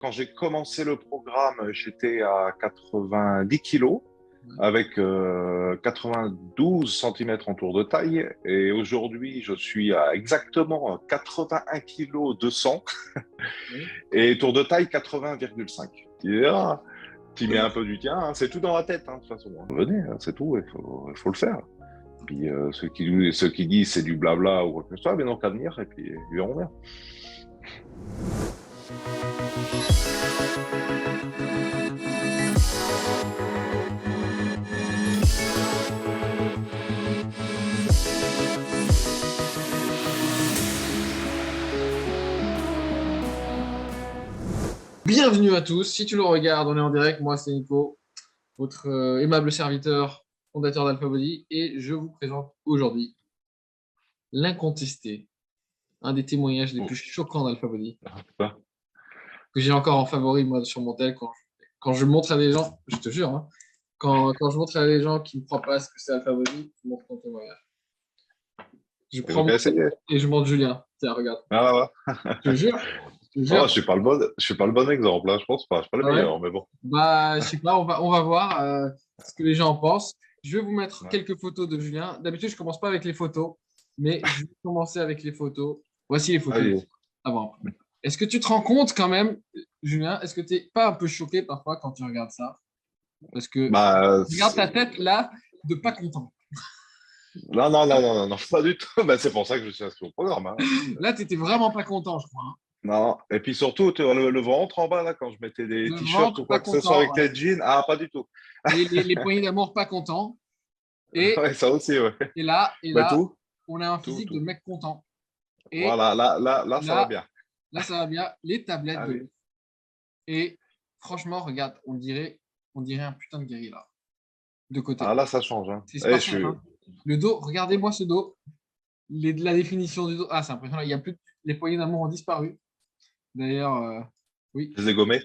Quand j'ai commencé le programme, j'étais à 90 kilos Ouais. avec 92 centimètres en tour de taille. Et aujourd'hui, je suis à exactement 81 kilos 200 Ouais. et tour de taille 80,5. Tu mets un peu du tien, hein, c'est tout dans la tête, hein, de toute façon, hein. Venez, hein, c'est tout, il faut le faire. Puis ceux qui disent c'est du blabla ou quoi que ce soit, mais donc à venir et puis ils verront bien. Bienvenue à tous. Si tu le regardes, on est en direct. Moi, c'est Nico, votre aimable serviteur, fondateur d'AlphaBody, et je vous présente aujourd'hui l'incontesté, un des témoignages les plus choquants d'AlphaBody, Oh. que j'ai encore en favori, moi, sur mon tel, quand je montre à des gens, je te jure, hein, quand je montre à des gens qui ne croient pas à ce que c'est AlphaBody, je montre mon témoignage. Je Et prends donc, mon tel essayez. et je montre Julien. Tiens, regarde. Ah, Je te jure, je te oh, jure. je suis pas le bon exemple, là, je pense pas. Je suis pas le Ah ouais? meilleur, mais bon. Bah, je sais pas, on va voir ce que les gens en pensent. Je vais vous mettre Ouais. quelques photos de Julien. D'habitude, je commence pas avec les photos, mais je vais commencer avec les photos. Voici les photos Allez. avant. Est-ce que tu te rends compte quand même, Julien, est-ce que tu n'es pas un peu choqué parfois quand tu regardes ça? Parce que Bah, regarde ta tête là, de pas content. non, non, non, non, non, non, pas du tout. Bah, c'est pour ça que je suis inscrit au programme, hein. Là, tu étais vraiment pas content, je crois, hein. Non. Et puis surtout, tu vois, le ventre en bas, là, quand je mettais des Le t-shirts ou ventre, pas quoi que ce soit content. avec Ouais. tes jeans, ah, pas du tout. Les poignées d'amour, pas content. Et, Ouais, ça aussi, ouais. Bah, et là, tout, on a un tout, physique de tout. mec content. Et Voilà, là, ça va là, bien. là, ça va bien. Les tablettes de Allez. l'eau. Et franchement, regarde, on dirait un putain de guérilla de Ah, côté. là, ça change, hein. C'est Eh, pas je cher, suis... hein. Le dos, regardez-moi ce dos. La définition du dos. Ah, c'est impressionnant. Il y a plus les poignées d'amour ont disparu. D'ailleurs, oui. Je les ai gommés.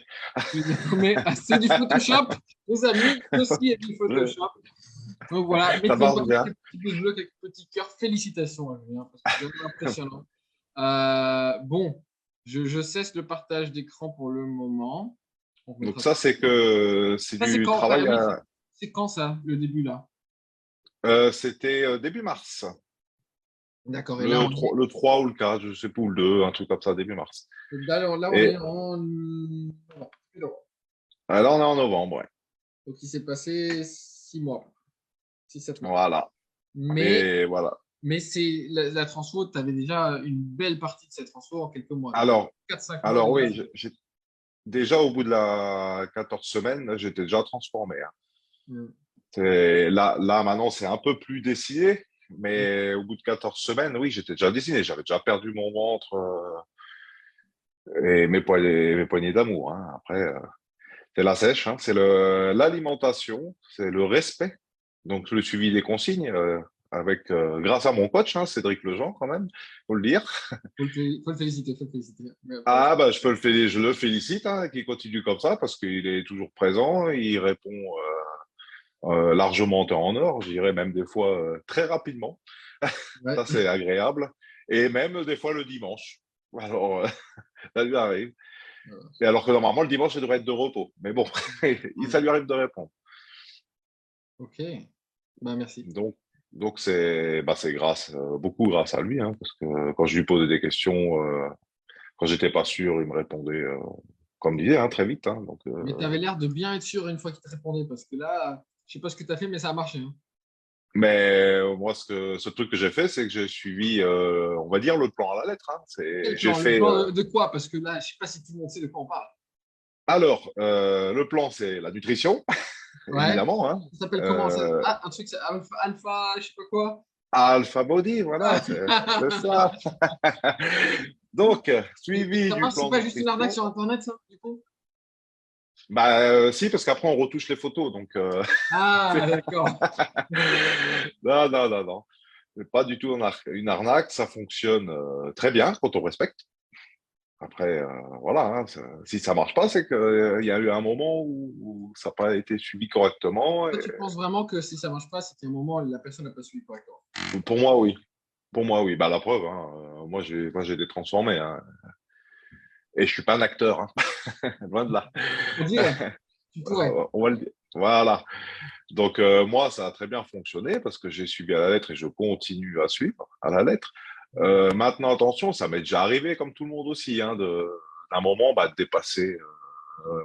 Mais c'est du Photoshop, les amis. Ceci est du Ouais, Photoshop. Donc voilà, ça mettez-moi marche un bien. petit pouce bleu avec un petit cœur. Félicitations à Julien, parce que c'est vraiment impressionnant. Bon, je cesse le partage d'écran pour le moment. On Donc remettra ça, ça. c'est Ça, c'est du quand, travail oui, à... c'est quand ça, le début là? C'était début mars. D'accord, et là, Le on est, 3, le 3 ou le 4, je sais pas, ou le 2, un truc comme ça, début mars. là, on est Et en novembre. là, on est en novembre, ouais. Donc, il s'est passé 6 mois, 6, 7 mois. Voilà. Mais, Et voilà. mais c'est la transfo, tu avais déjà une belle partie de cette transfo en quelques mois. Donc, Alors, 4, 5 mois alors déjà. oui, déjà au bout de la 14 semaines, là, j'étais déjà transformé, hein. Mm. Là, maintenant, c'est un peu plus décidé, Mm. mais au bout de 14 semaines, oui, j'étais déjà dessiné. J'avais déjà perdu mon ventre et mes poignées d'amour, hein. Après, c'est la sèche, hein. C'est l'alimentation, c'est le respect. Donc, le suivi des consignes, grâce à mon coach, hein, Cédric Lejean, quand même, faut le dire. Faut le féliciter, faut le féliciter. Mais, Ah, bah, je le félicite, hein, qu'il continue comme ça parce qu'il est toujours présent, il répond largement en temps en heure, je dirais même des fois très rapidement. ouais. Ça, c'est agréable. Et même des fois le dimanche. Alors, ça lui arrive. Et alors que normalement, le dimanche, il devrait être de repos. Mais bon, ça lui arrive de répondre. Ok, bah merci. Donc c'est beaucoup grâce à lui, hein, parce que quand je lui posais des questions, quand j'étais pas sûr, il me répondait, comme il disait, hein, très vite, hein. Donc, Mais tu avais l'air de bien être sûr une fois qu'il te répondait, parce que là, je sais pas ce que tu as fait, mais ça a marché, hein. mais moi, ce truc que j'ai fait, c'est que j'ai suivi, on va dire, le plan à la lettre, hein. Quel J'ai plan? Le fait. plan de quoi? Parce que là, je sais pas si tout le monde sait de quoi on parle. Alors, le plan, c'est la nutrition, Ouais. évidemment, hein. Ça s'appelle comment ça? Euh, Ah, un truc, c'est alpha, je sais pas quoi. Alpha Body, voilà, Ouais. c'est ça. Donc, suivi Ça du marche, c'est plan pas juste une arnaque nutrition. sur Internet, ça, du coup? Bah, si, parce qu'après, on retouche les photos. Donc, Ah, d'accord. non, non, non, non. C'est pas du tout une arnaque. Ça fonctionne très bien quand on respecte. Après, voilà, hein, si ça marche pas, c'est qu'il y a eu un moment où ça n'a pas été suivi correctement. Toi, tu penses vraiment que si ça marche pas, c'est qu'à un moment, la personne n'a pas suivi correctement. Pour moi, oui. Pour moi, oui. Bah, la preuve, hein, moi, j'ai été transformé, hein. Et je ne suis pas un acteur, hein. Loin de là. On dirait, tu pourrais. On va le dire. Voilà. Donc, moi, ça a très bien fonctionné parce que j'ai suivi à la lettre et je continue à suivre à la lettre. Maintenant, attention, ça m'est déjà arrivé, comme tout le monde aussi, hein, d'un moment bah, de dépasser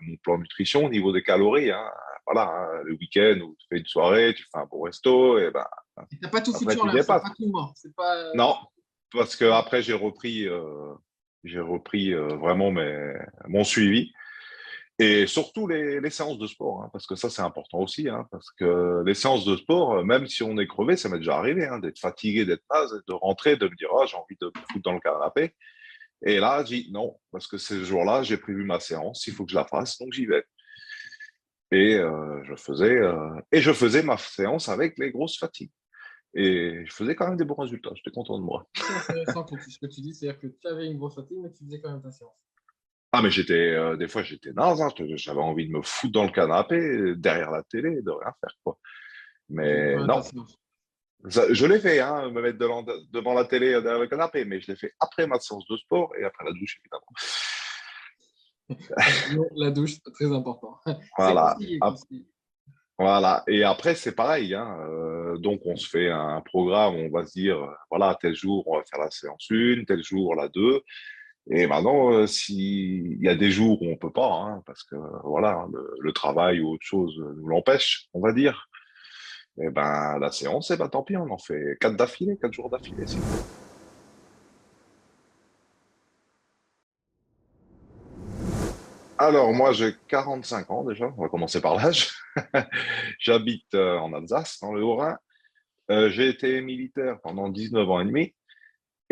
mon plan nutrition au niveau des calories. Hein. Voilà, hein, le week-end où tu fais une soirée, tu fais un bon resto, et ben Et t'as pas tout après foutu en tu l'air, c'est dépasses. pas tout mort. C'est pas. Non, parce que après j'ai repris vraiment mon suivi. Et surtout les séances de sport, hein, parce que ça, c'est important aussi, hein, parce que les séances de sport, même si on est crevé, ça m'est déjà arrivé, hein, d'être fatigué, d'être naze, de rentrer, de me dire, ah, j'ai envie de me foutre dans le canapé. Et là, je dis non, parce que ce jour-là, j'ai prévu ma séance, il faut que je la fasse, donc j'y vais. Et je faisais ma séance avec les grosses fatigues. Et je faisais quand même des bons résultats, j'étais content de moi. C'est intéressant ce que tu dis, c'est-à-dire que tu avais une grosse fatigue, mais tu faisais quand même ta séance. Ah, mais des fois, j'étais naze, hein, j'avais envie de me foutre dans le canapé, derrière la télé, de rien faire, quoi. Tu faisais quand Mais même ta non, séance. je l'ai fait, hein, me mettre devant la télé derrière le canapé, mais je l'ai fait après ma séance de sport et après la douche, évidemment. La douche, c'est très important. C'est Voilà. conseillé, conseillé. Voilà. Et après, c'est pareil, hein. Donc, on se fait un programme, on va se dire, voilà, tel jour, on va faire la séance 1, tel jour, la 2. Et maintenant, s'il y a des jours où on peut pas, hein, parce que voilà, hein, le travail ou autre chose nous l'empêche, on va dire, et ben la séance, eh ben tant pis, on en fait 4 d'affilée, 4 jours d'affilée, s'il faut. Alors, moi, j'ai 45 ans déjà, on va commencer par l'âge. J'habite en Alsace, dans le Haut-Rhin. J'ai été militaire pendant 19 ans et demi.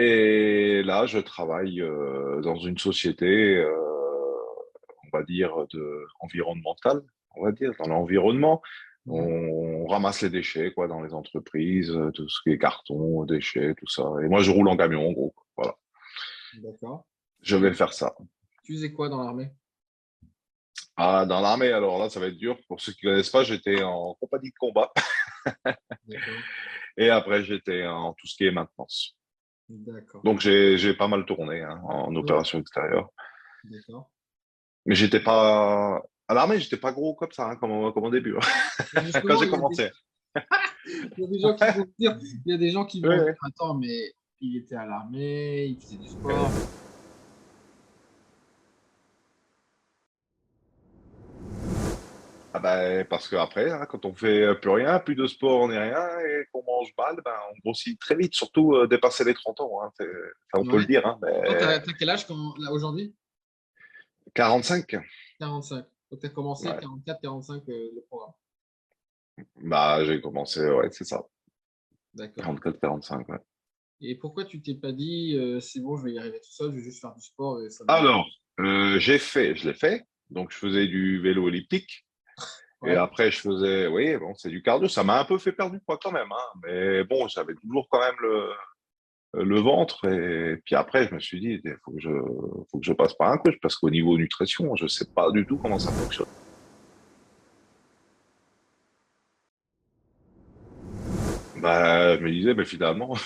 Et là, je travaille dans une société, on va dire, environnementale, on va dire, dans l'environnement. Mhm. On ramasse les déchets, quoi, dans les entreprises, tout ce qui est carton, déchets, tout ça. Et moi, je roule en camion, en gros, quoi. Voilà. D'accord. Je vais faire ça. Tu faisais quoi dans l'armée? Ah, dans l'armée, alors là, ça va être dur. Pour ceux qui ne connaissent pas, j'étais en compagnie de combat. D'accord. Et après, j'étais en tout ce qui est maintenance. D'accord. Donc, j'ai pas mal tourné hein, en Ouais. opération extérieure. D'accord. Mais j'étais pas. À l'armée, j'étais pas gros comme ça, hein, comme au début, Et hein, quand justement, j'ai commencé. il y a des gens qui vont dire, il y a des gens qui Oui, vont dire, oui. attends, mais il était à l'armée, il faisait du sport. Ah ben, parce qu'après, hein, quand on fait plus rien, plus de sport ni rien, et qu'on mange mal, ben, on grossit très vite, surtout dépasser les 30 ans. Hein, ça, on peut le Ouais. dire, hein, Toi, mais t'as quel âge là, aujourd'hui? 45. 45. Donc, tu as commencé Ouais. 44, 45 le programme. Bah, j'ai commencé, ouais, c'est ça. D'accord. 44, 45, ouais. Et pourquoi tu t'es pas dit, c'est bon, je vais y arriver tout seul, je vais juste faire du sport et ça va. Alors, je l'ai fait. Donc, je faisais du vélo elliptique. Et Ouais. après, je faisais, oui, bon, c'est du cardio. Ça m'a un peu fait perdre du poids quand même, hein. Mais bon, j'avais toujours quand même le ventre. Et puis après, je me suis dit, il faut que je passe par un coach parce qu'au niveau nutrition, je sais pas du tout comment ça fonctionne. Bah, je me disais, mais finalement,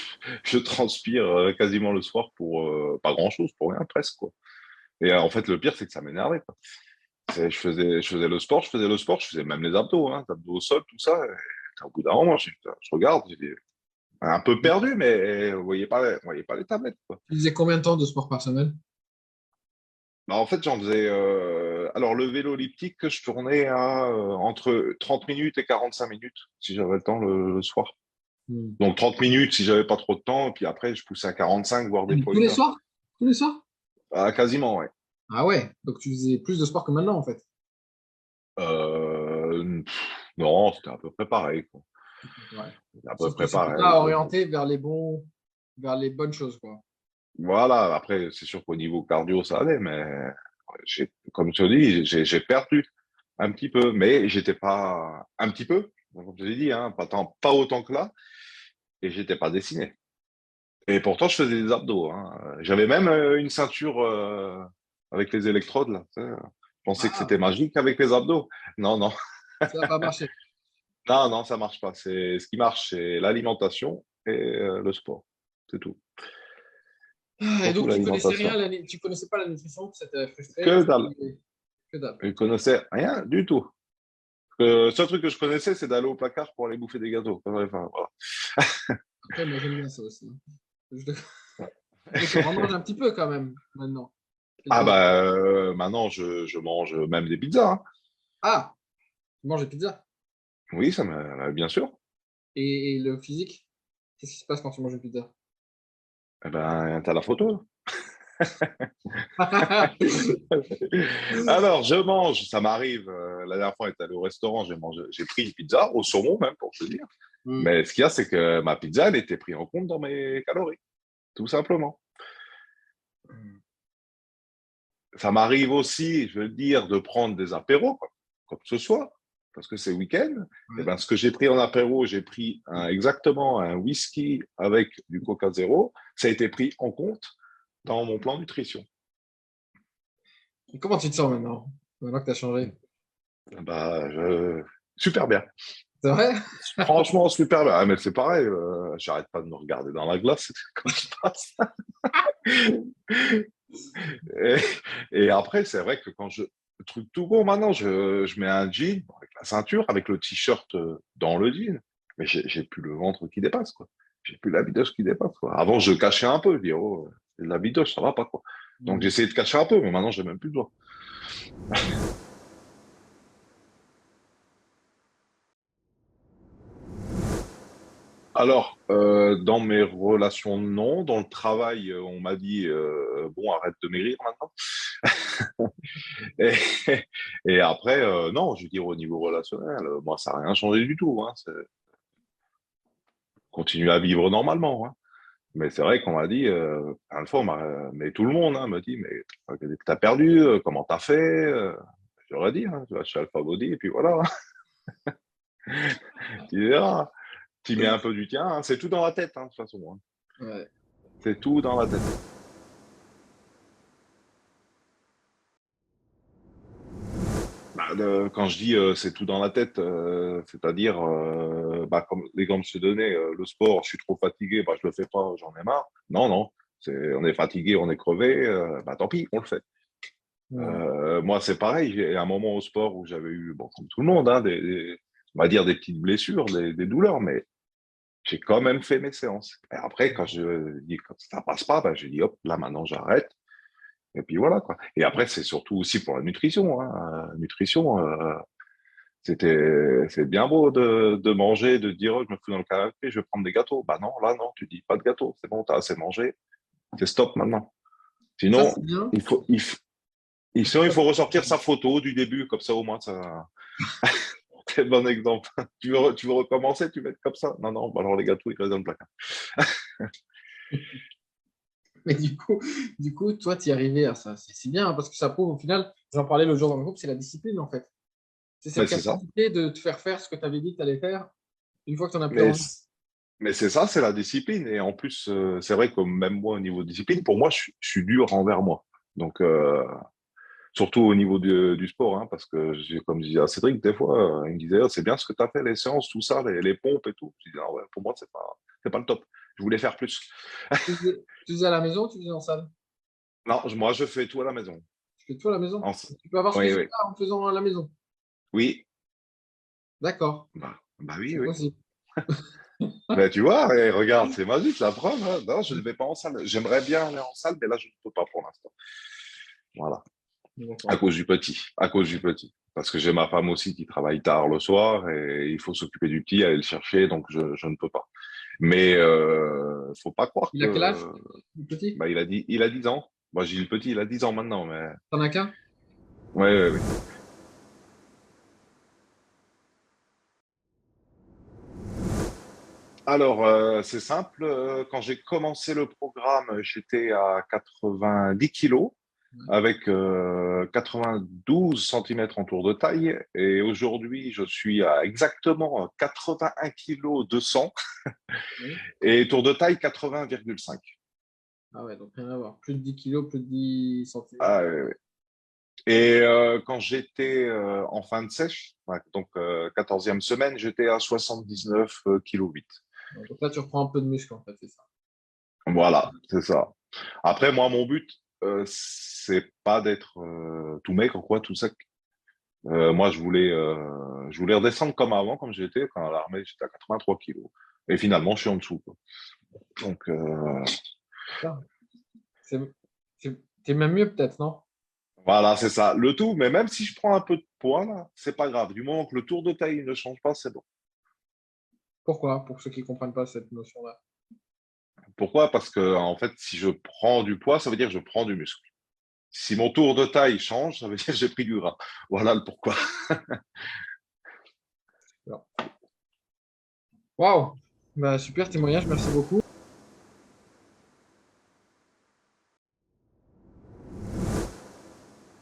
je transpire quasiment le soir pour pas grand-chose, pour rien presque, quoi. Et en fait, le pire, c'est que ça m'énervait, quoi. Je faisais le sport, je faisais même les abdos, hein, les abdos au sol, tout ça. Et au bout d'un moment, je regarde, j'ai dit, un peu perdu, mais vous voyez pas les tablettes, quoi. Tu faisais combien de temps de sport par semaine? Bah, en fait, j'en faisais. Alors, le vélo elliptique, je tournais à entre 30 minutes et 45 minutes, si j'avais le temps le soir. Hmm. Donc, 30 minutes si j'avais pas trop de temps, et puis après, je poussais à 45, voire des fois Tous les 1 heure. soirs? Tous les soirs? Ah, quasiment, ouais. Ah ouais, donc tu faisais plus de sport que maintenant en fait. Non, c'était à peu près pareil, quoi. Ouais. C'était à peu Sauf que près c'était pareil. pas orienté vers vers les bonnes choses, quoi. Voilà, après, c'est sûr qu'au niveau cardio, ça allait, mais comme je te dis, j'ai perdu un petit peu, mais j'étais pas un petit peu, comme je l'ai dit, hein, pas autant que là, et j'étais pas dessiné. Et pourtant, je faisais des abdos, hein. J'avais même une ceinture avec les électrodes, là. Tu sais. Je pensais que Ah, c'était magique avec les abdos. Non, non, ça n'a pas marché. non, non, ça marche pas. Ce qui marche, c'est l'alimentation et le sport. C'est tout. Et surtout donc, tu connaissais l'alimentation. rien, tu connaissais pas la nutrition, ça t'a frustré, Que dalle. que dalle. Je ne connaissais rien du tout. Le seul truc que je connaissais, c'est d'aller au placard pour aller bouffer des gâteaux. Enfin, voilà. Après, moi, j'aime bien ça aussi, hein. Je te- Mais tu en manges un petit peu quand même, maintenant. Et Ah toi- bah maintenant je mange même des pizzas, hein. Ah, tu manges des pizzas. Oui, bien sûr. Et le physique, qu'est-ce qui se passe quand tu manges une pizza? Eh ben, t'as la photo. Alors, je mange, ça m'arrive. La dernière fois, j'étais allé au restaurant, j'ai pris une pizza au saumon même pour te dire. Hmm. Mais ce qu'il y a, c'est que ma pizza, elle était prise en compte dans mes calories, tout simplement. Ça m'arrive aussi, je veux dire, de prendre des apéros, quoi, comme ce soit, parce que c'est week-end. Et Ouais. ben, ce que j'ai pris en apéro, j'ai pris exactement un whisky avec du Coca Zéro. Ça a été pris en compte dans mon plan nutrition. Et comment tu te sens maintenant? Maintenant que tu as changé. Bah, super bien. C'est vrai? Franchement, super bien. Ah, mais c'est pareil, j'arrête pas de me regarder dans la glace quand je passe. Et, et après, c'est vrai que le truc tout court, maintenant, je mets un jean avec la ceinture, avec le t-shirt dans le jean, mais j'ai plus le ventre qui dépasse, quoi. J'ai plus la bidoche qui dépasse, quoi. Avant, je cachais un peu, je dis, oh, c'est de la bidoche, ça va pas, quoi. Donc, Hmm. j'essayais de cacher un peu, mais maintenant, j'ai même plus besoin. Alors, dans mes relations, non. Dans le travail, on m'a dit, bon, arrête de maigrir maintenant. Et, et après, non, je veux dire, au niveau relationnel, moi, ça n'a rien changé du tout, hein. Continue à vivre normalement, hein. Mais c'est vrai qu'on m'a dit, une fois, mais tout le monde hein, me dit, mais t'as perdu, comment t'as fait? J'aurais dit, hein, tu vas chez Alpha Body, et puis voilà, tu verras. Tu mets un peu du tien, hein. C'est tout dans la tête, hein, de toute façon, hein. Ouais. C'est tout dans la tête. Bah, quand je dis c'est tout dans la tête, c'est-à-dire, bah, comme l'exemple que je te donnais, le sport, je suis trop fatigué, bah, je le fais pas, j'en ai marre. Non, non, on est fatigué, on est crevé, bah, tant pis, on le fait. Hmm. Moi, c'est pareil, j'ai un moment au sport où j'avais eu, bon, comme tout le monde, hein, on va dire des petites blessures, des douleurs, mais j'ai quand même fait mes séances. Et après, quand je dis que ça passe pas, bah, je dis hop, là maintenant j'arrête. Et puis voilà, quoi. Et après, c'est surtout aussi pour la nutrition, hein. Nutrition, c'est bien beau de manger, de dire, oh, je me fous dans le canapé, je vais prendre des gâteaux. Bah non, là, non, tu dis pas de gâteaux, c'est bon, t'as assez mangé, c'est stop maintenant. Ça, Sinon, c'est bien. sinon, il faut ressortir sa photo du début, comme ça au moins, ça, c'est le bon exemple. Tu veux recommencer, tu vas être comme ça? Non, non, bah alors les gâteaux, ils restent dans le placard. Mais du coup, toi, tu y arrivé à ça. C'est bien hein, parce que ça prouve au final, j'en parlais le jour dans le groupe, c'est la discipline en fait. C'est Mais cette c'est ça. capacité de te faire faire ce que tu avais dit que tu allais faire une fois que tu n'en as plus Mais, envie. mais c'est ça, c'est la discipline. Et en plus, c'est vrai que même moi, au niveau de discipline, pour moi, je suis dur envers moi. Donc, surtout au niveau du sport, hein, parce que, comme je disais à Cédric, des fois, il me disait, oh, c'est bien ce que tu as fait, les séances, tout ça, les pompes et tout. Je disais, ah ouais, pour moi, c'est pas le top. Je voulais faire plus. Tu faisais à la maison ou tu faisais en salle? Non, moi, je fais tout à la maison. Tu fais tout à la maison. En- Tu peux avoir ce Oui, oui. résultat en faisant à la maison. Oui. D'accord, Bah oui, c'est oui. possible. Mais tu vois, et regarde, c'est magique, la preuve, hein. Non, je ne vais pas en salle. J'aimerais bien aller en salle, mais là, je ne peux pas pour l'instant. Voilà. À D'accord. cause du petit. À cause du petit. Parce que j'ai ma femme aussi qui travaille tard le soir et il faut s'occuper du petit, aller le chercher, donc je ne peux pas. Mais faut pas croire Il a quel âge, que le petit? bah, il a 10 ans. Moi, j'ai le petit, il a 10 ans maintenant, mais T'en as qu'un? ouais, ouais, ouais. Alors, c'est simple. Quand j'ai commencé le programme, j'étais à 90 kilos avec 92 centimètres en tour de taille. Et aujourd'hui, je suis à exactement 81 kilos 200 Oui. et tour de taille 80,5. Ah ouais, donc rien à voir. Plus de 10 kilos, plus de 10 centimètres. Ah, et quand j'étais en fin de sèche, ouais, donc 14e semaine, j'étais à 79 kg 8. Donc là, tu reprends un peu de muscle, en fait, c'est ça. Voilà, c'est ça. Après, moi, mon but, c'est pas d'être tout maigre, quoi, tout sec. Moi, je voulais redescendre comme avant, comme j'étais. Quand à l'armée, j'étais à 83 kilos. Et finalement, je suis en dessous, quoi. Donc, Ah, c'est, t'es même mieux peut-être, non? voilà, c'est ça. Le tout, mais même si je prends un peu de poids, là, c'est pas grave. Du moment que le tour de taille ne change pas, c'est bon. Pourquoi? Pour ceux qui ne comprennent pas cette notion-là. Pourquoi? Parce que, en fait, si je prends du poids, ça veut dire que je prends du muscle. Si mon tour de taille change, ça veut dire que j'ai pris du gras. Voilà le pourquoi. Alors, waouh! Bah, super témoignage, merci beaucoup.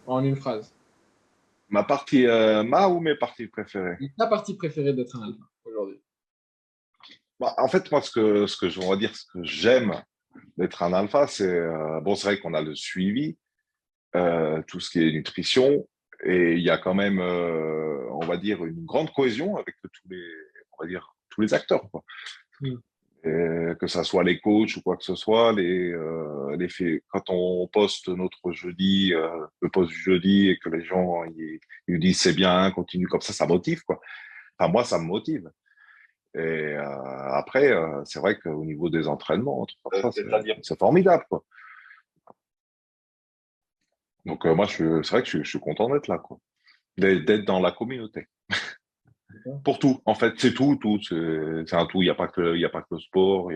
En une phrase. Ma partie, ma ou mes parties préférées? Ta partie préférée d'être un alpha aujourd'hui? Bah, en fait, moi, on va dire, ce que j'aime d'être un alpha, c'est, bon, c'est vrai qu'on a le suivi, tout ce qui est nutrition, et il y a quand même, on va dire, une grande cohésion avec on va dire, tous les acteurs, quoi. Hmm. Que ça soit les coachs ou quoi que ce soit, quand on poste notre jeudi, le post du jeudi et que les gens ils disent c'est bien, continue comme ça motive, quoi. Enfin, moi, ça me motive. Et après, c'est vrai qu'au niveau des entraînements, ça, c'est formidable, quoi. Donc, moi, c'est vrai que je suis content d'être là, quoi. D'être dans la communauté. Pour tout, en fait, c'est tout. C'est un tout. Il y a pas que le sport.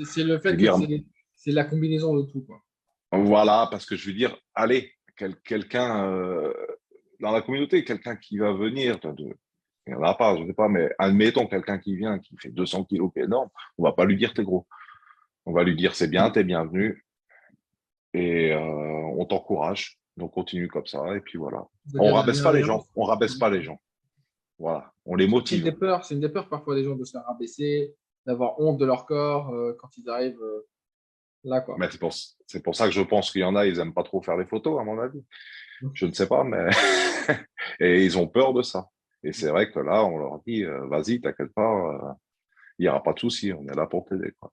C'est le Je fait veux que dire, c'est la combinaison de tout, quoi. voilà, parce que je veux dire, allez, quelqu'un dans la communauté, quelqu'un qui va venir, il n'y en a pas, je ne sais pas, mais admettons quelqu'un qui vient, qui fait 200 kilos, qui est énorme, on va pas lui dire t'es gros. On va lui dire c'est bien, t'es bienvenu, et on t'encourage. Donc continue comme ça, et puis voilà. De On dire de la rabaisse pas les gens, bienveillance. on rabaisse pas les gens. Voilà, on les C'est une motive. des peurs, c'est une des peurs parfois des gens de se faire rabaisser, d'avoir honte de leur corps quand ils arrivent là, quoi. Mais c'est pour ça que je pense qu'il y en a, ils aiment pas trop faire les photos, à mon avis. Je ne sais pas, mais et ils ont peur de ça. Et c'est vrai que là, on leur dit, vas-y, t'inquiète pas, il n'y aura pas de souci, on est là pour t'aider, quoi.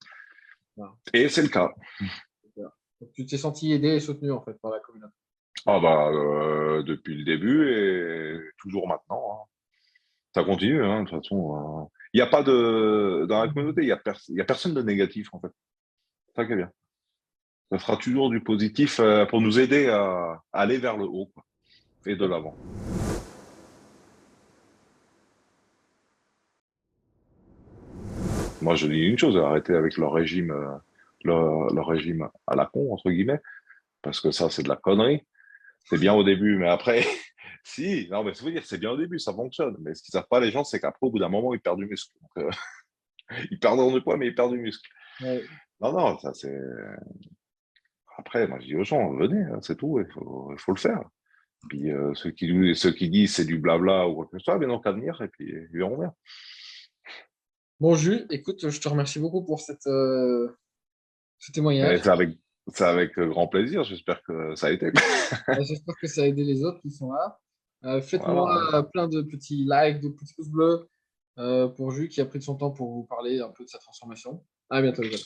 Voilà. Et c'est le cas. Donc, tu t'es senti aidé et soutenu en fait par la communauté. Ah bah, depuis le début et toujours maintenant, hein. Ça continue, hein, de toute façon. Il n'y a pas dans la communauté, il y a personne de négatif, en fait. C'est ça qui est bien. Ça sera toujours du positif pour nous aider à aller vers le haut, quoi, et de l'avant. Moi, je dis une chose, arrêtez avec leur régime à la con, entre guillemets, parce que ça, c'est de la connerie. C'est bien au début, mais après, si, non, mais ça veut dire, c'est bien au début, ça fonctionne. Mais ce qu'ils savent pas, les gens, c'est qu'après, au bout d'un moment, ils perdent du muscle. Donc, ils perdent du poids, mais ils perdent du muscle. Ouais. Non, non, ça, c'est. Après, moi, je dis aux gens, venez, hein, c'est tout, il faut le faire. Puis, ceux qui disent c'est du blabla ou quoi que ce soit, mais non qu'à venir, et puis, ils verront bien. Bon, Jules, écoute, je te remercie beaucoup pour ce Mais témoignage. c'est avec grand plaisir, j'espère que ça a été. J'espère que ça a aidé les autres qui sont là. Faites-moi Voilà. plein de petits likes, de petits pouces bleus pour Jules qui a pris de son temps pour vous parler un peu de sa transformation. À bientôt, les gars.